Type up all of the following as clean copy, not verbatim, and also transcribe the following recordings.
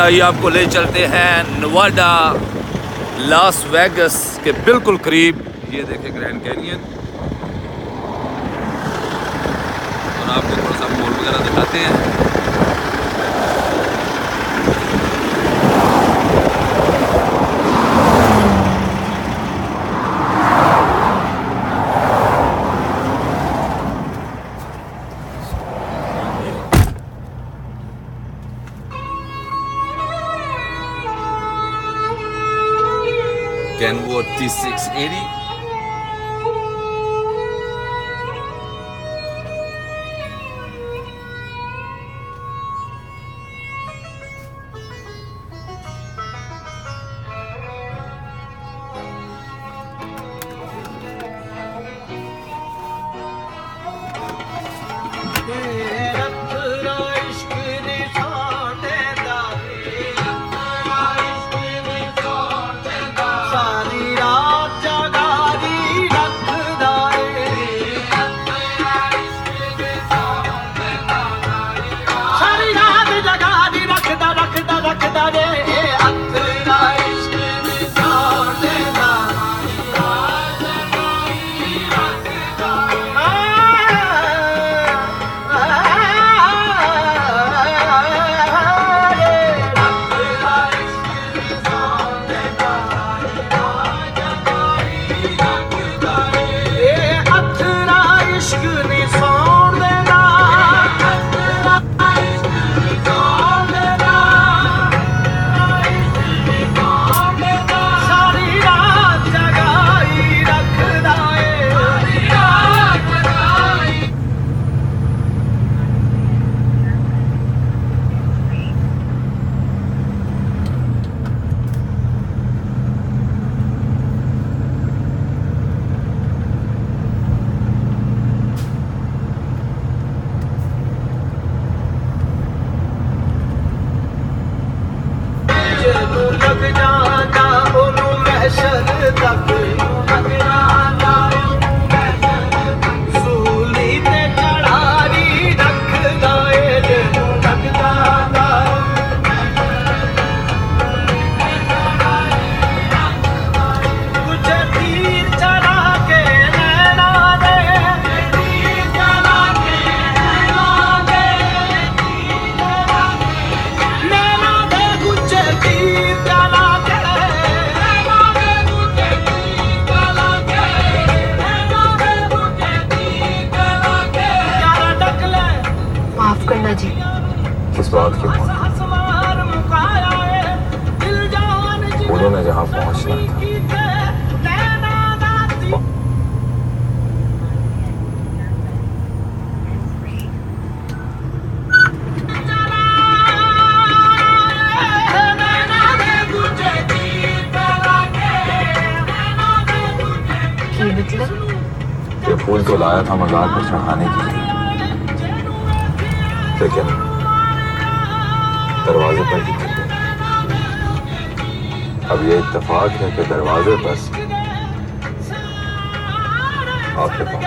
आइए आपको ले चलते हैं नवाडा लास वेगस के बिल्कुल करीब। ये देखें ग्रैंड कैनियन, और आपको थोड़ा सा मॉल वगैरह दिखाते हैं। Kenwood T680. किस बात की उन्होंने जहां पहुंचना था। ये फूल तो लाया था मज़ार पर चढ़ाने के लिए, लेकिन दरवाजे पर ही गिर गए। अब ये इत्तेफाक है कि दरवाजे पर आपके पास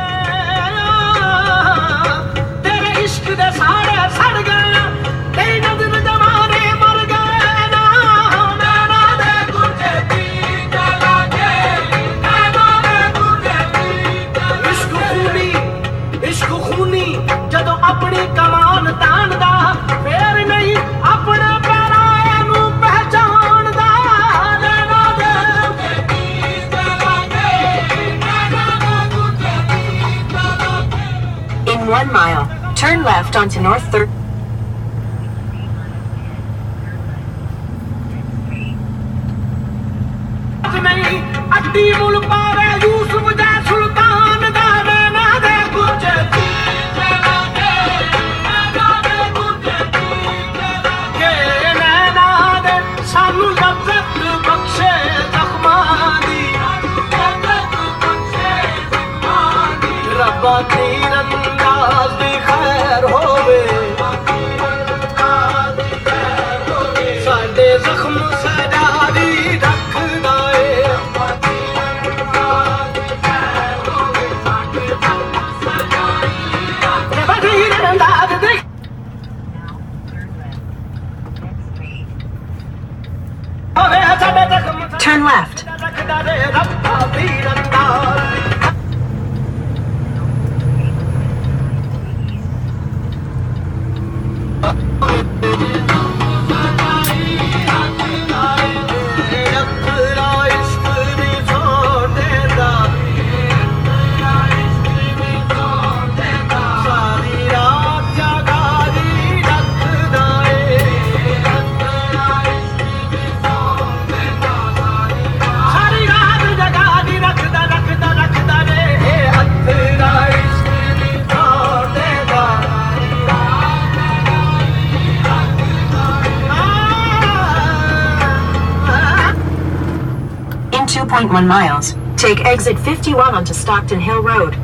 In 1 mile, turn left onto North 3rd. Turn left. In 2.1 miles, take exit 51 onto Stockton Hill Road.